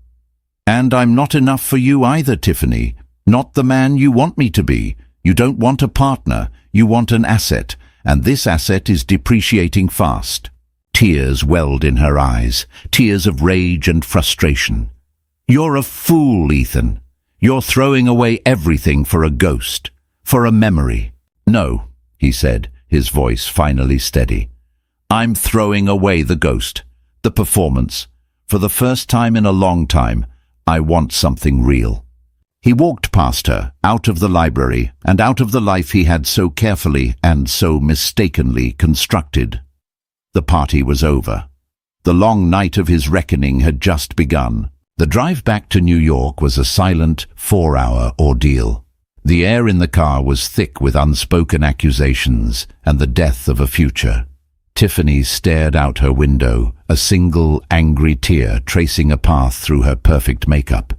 A: "And I'm not enough for you either, Tiffany. Not the man you want me to be. You don't want a partner, you want an asset, and this asset is depreciating fast." Tears welled in her eyes, tears of rage and frustration. "You're a fool, Ethan. You're throwing away everything for a ghost, for a memory." "No," he said, his voice finally steady. "I'm throwing away the ghost, the performance. For the first time in a long time, I want something real." He walked past her, out of the library, and out of the life he had so carefully and so mistakenly constructed. The party was over. The long night of his reckoning had just begun. The drive back to New York was a silent 4-hour ordeal. The air in the car was thick with unspoken accusations and the death of a future. Tiffany stared out her window, a single angry tear tracing a path through her perfect makeup.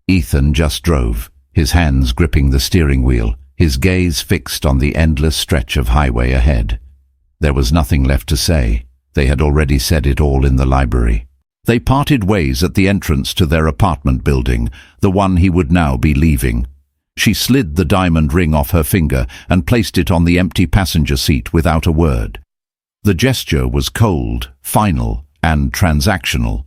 A: Ethan just drove, his hands gripping the steering wheel, his gaze fixed on the endless stretch of highway ahead. There was nothing left to say. They had already said it all in the library. They parted ways at the entrance to their apartment building, the one he would now be leaving. She slid the diamond ring off her finger and placed it on the empty passenger seat without a word. The gesture was cold, final, and transactional.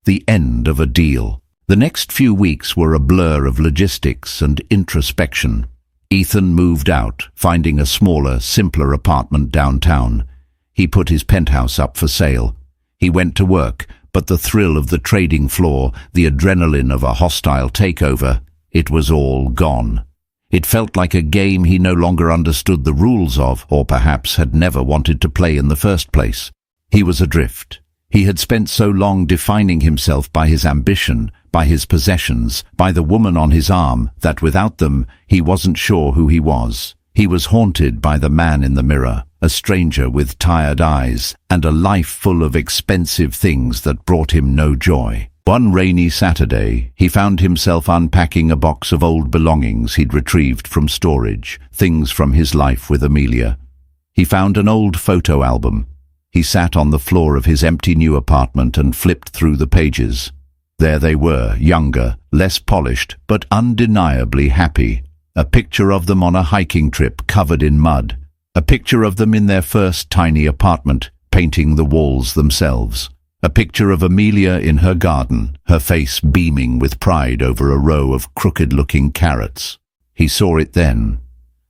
A: The end of a deal. The next few weeks were a blur of logistics and introspection. Ethan moved out, finding a smaller, simpler apartment downtown. He put his penthouse up for sale. He went to work, but the thrill of the trading floor, the adrenaline of a hostile takeover, it was all gone. It felt like a game he no longer understood the rules of, or perhaps had never wanted to play in the first place. He was adrift. He had spent so long defining himself by his ambition, by his possessions, by the woman on his arm, that without them he wasn't sure who he was. He was haunted by the man in the mirror, a stranger with tired eyes, and a life full of expensive things that brought him no joy. One rainy Saturday, he found himself unpacking a box of old belongings he'd retrieved from storage, things from his life with Amelia. He found an old photo album. He sat on the floor of his empty new apartment and flipped through the pages. There they were, younger, less polished, but undeniably happy. A picture of them on a hiking trip covered in mud. A picture of them in their first tiny apartment, painting the walls themselves. A picture of Amelia in her garden, her face beaming with pride over a row of crooked-looking carrots. He saw it then.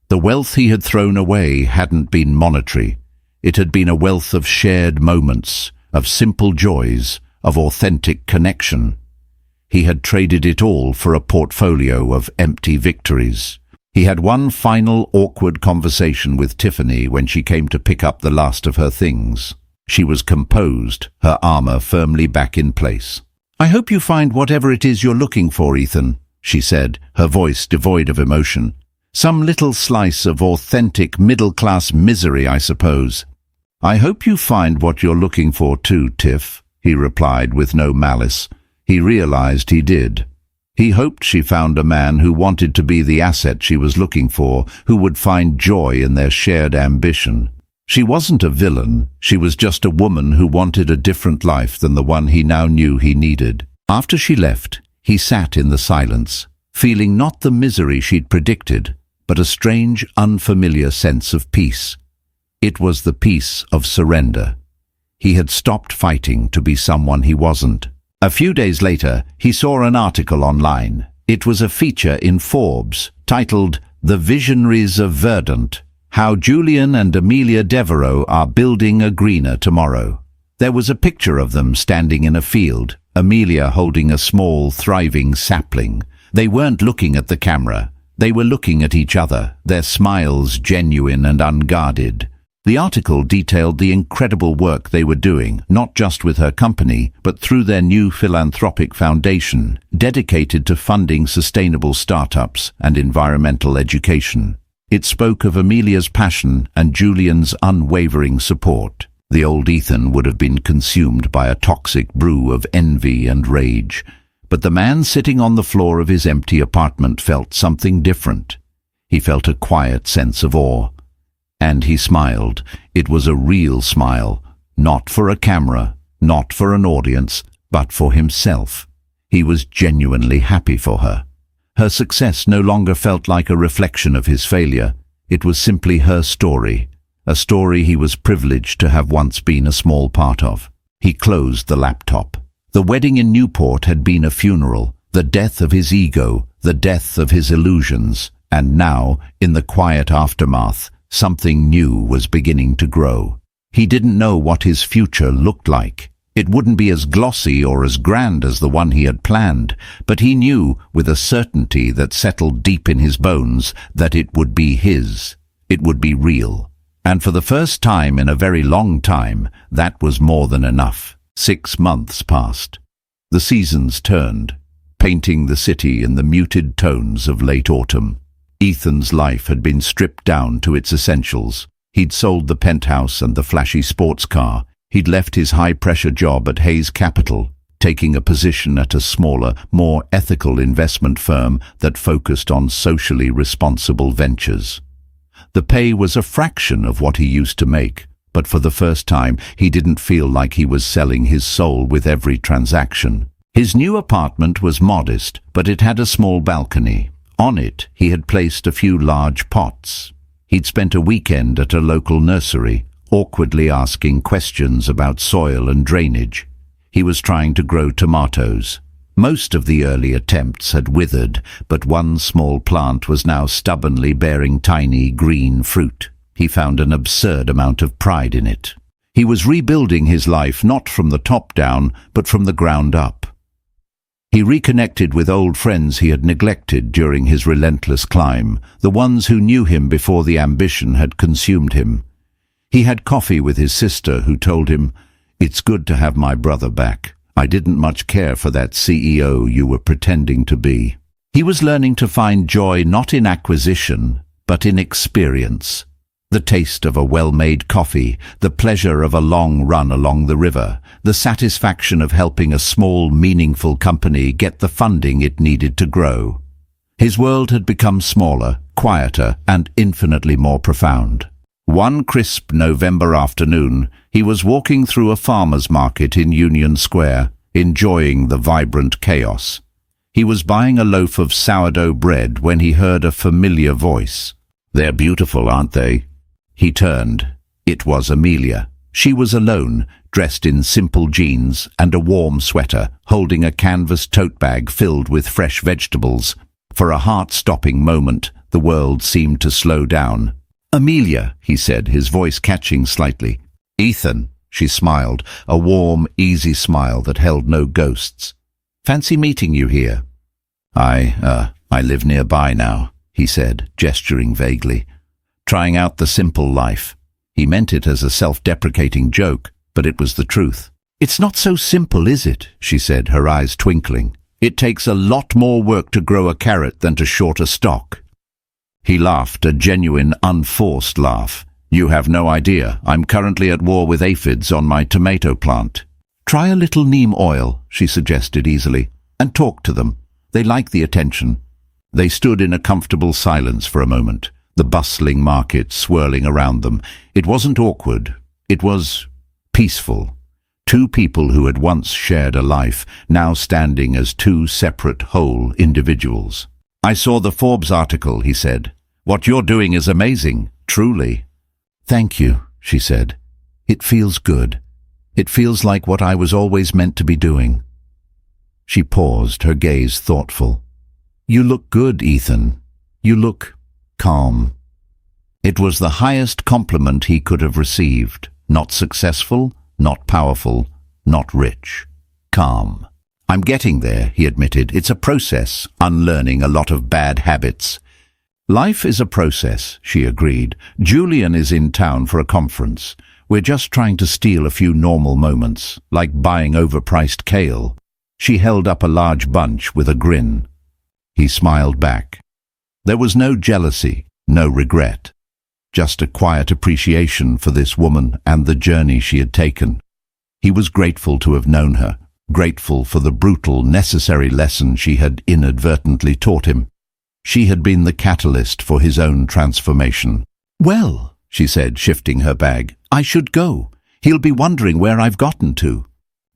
A: The wealth he had thrown away hadn't been monetary. It had been a wealth of shared moments, of simple joys, of authentic connection. He had traded it all for a portfolio of empty victories. He had one final awkward conversation with Tiffany when she came to pick up the last of her things. She was composed, her armor firmly back in place. "I hope you find whatever it is you're looking for, Ethan," she said, her voice devoid of emotion. "Some little slice of authentic middle-class misery, I suppose." "I hope you find what you're looking for too, Tiff," he replied with no malice. He realized he did. He hoped she found a man who wanted to be the asset she was looking for, who would find joy in their shared ambition. She wasn't a villain, she was just a woman who wanted a different life than the one he now knew he needed. After she left, he sat in the silence, feeling not the misery she'd predicted, but a strange, unfamiliar sense of peace. It was the peace of surrender. He had stopped fighting to be someone he wasn't. A few days later, he saw an article online. It was a feature in Forbes, titled "The Visionaries of Verdant: How Julian and Amelia Devereaux Are Building a Greener Tomorrow." There was a picture of them standing in a field, Amelia holding a small, thriving sapling. They weren't looking at the camera. They were looking at each other, their smiles genuine and unguarded. The article detailed the incredible work they were doing, not just with her company, but through their new philanthropic foundation, dedicated to funding sustainable startups and environmental education. It spoke of Amelia's passion and Julian's unwavering support. The old Ethan would have been consumed by a toxic brew of envy and rage, but the man sitting on the floor of his empty apartment felt something different. He felt a quiet sense of awe. And he smiled. It was a real smile, not for a camera, not for an audience, but for himself. He was genuinely happy for her. Her success no longer felt like a reflection of his failure. It was simply her story, a story he was privileged to have once been a small part of. He closed the laptop. The wedding in Newport had been a funeral, the death of his ego, the death of his illusions, and now, in the quiet aftermath, something new was beginning to grow. He didn't know what his future looked like. It wouldn't be as glossy or as grand as the one he had planned, but he knew, with a certainty that settled deep in his bones, that it would be his. It would be real. And for the first time in a very long time, that was more than enough. 6 months passed. The seasons turned, painting the city in the muted tones of late autumn. Ethan's life had been stripped down to its essentials. He'd sold the penthouse and the flashy sports car. He'd left his high-pressure job at Hayes Capital, taking a position at a smaller, more ethical investment firm that focused on socially responsible ventures. The pay was a fraction of what he used to make, but for the first time he didn't feel like he was selling his soul with every transaction. His new apartment was modest, but it had a small balcony. On it he had placed a few large pots. He'd spent a weekend at a local nursery, awkwardly asking questions about soil and drainage. He was trying to grow tomatoes. Most of the early attempts had withered, but one small plant was now stubbornly bearing tiny green fruit. He found an absurd amount of pride in it. He was rebuilding his life not from the top down, but from the ground up. He reconnected with old friends he had neglected during his relentless climb, the ones who knew him before the ambition had consumed him. He had coffee with his sister, who told him, "It's good to have my brother back. I didn't much care for that CEO you were pretending to be." He was learning to find joy not in acquisition, but in experience. The taste of a well-made coffee, the pleasure of a long run along the river, the satisfaction of helping a small, meaningful company get the funding it needed to grow. His world had become smaller, quieter, and infinitely more profound. One crisp November afternoon, he was walking through a farmer's market in Union Square, enjoying the vibrant chaos. He was buying a loaf of sourdough bread when he heard a familiar voice. "They're beautiful, aren't they?" He turned. It was Amelia. She was alone, dressed in simple jeans and a warm sweater, holding a canvas tote bag filled with fresh vegetables. For a heart-stopping moment, the world seemed to slow down. "Amelia," he said, his voice catching slightly. "Ethan," she smiled, a warm, easy smile that held no ghosts. "Fancy meeting you here." I live nearby now," he said, gesturing vaguely. Trying out the simple life. He meant it as a self-deprecating joke, but it was the truth. "It's not so simple, is it?" she said, her eyes twinkling. "It takes a lot more work to grow a carrot than to short a stock." He laughed, a genuine, unforced laugh. "You have no idea. I'm currently at war with aphids on my tomato plant." "Try a little neem oil," she suggested easily, "and talk to them. They like the attention." They stood in a comfortable silence for a moment, the bustling market swirling around them. It wasn't awkward. It was peaceful. Two people who had once shared a life, now standing as two separate, whole individuals. "I saw the Forbes article," he said. "What you're doing is amazing, truly." "Thank you," she said. "It feels good. It feels like what I was always meant to be doing." She paused, her gaze thoughtful. "You look good, Ethan. You look calm." It was the highest compliment he could have received. Not successful, not powerful, not rich. Calm. "I'm getting there," he admitted. "It's a process, unlearning a lot of bad habits." "Life is a process," she agreed. "Julian is in town for a conference. We're just trying to steal a few normal moments, like buying overpriced kale." She held up a large bunch with a grin. He smiled back. There was no jealousy, no regret. Just a quiet appreciation for this woman and the journey she had taken. He was grateful to have known her, grateful for the brutal, necessary lesson she had inadvertently taught him. She had been the catalyst for his own transformation. "Well," she said, shifting her bag. "I should go. He'll be wondering where I've gotten to."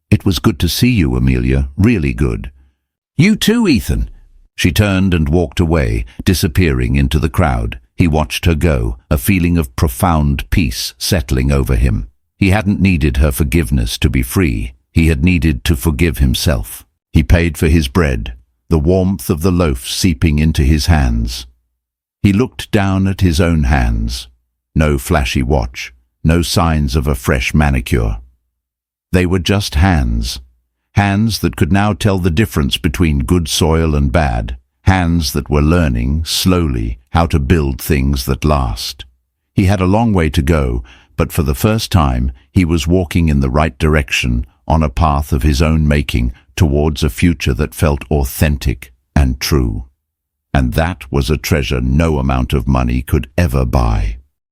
A: "It was good to see you, Amelia, really good." "You too, Ethan." She turned and walked away, disappearing into the crowd. He watched her go, a feeling of profound peace settling over him. He hadn't needed her forgiveness to be free. He had needed to forgive himself. He paid for his bread, the warmth of the loaf seeping into his hands. He looked down at his own hands. No flashy watch, no signs of a fresh manicure. They were just hands. Hands that could now tell the difference between good soil and bad. Hands that were learning, slowly, how to build things that last. He had a long way to go, but for the first time he was walking in the right direction, on a path of his own making, towards a future that felt authentic and true. And that was a treasure no amount of money could ever buy.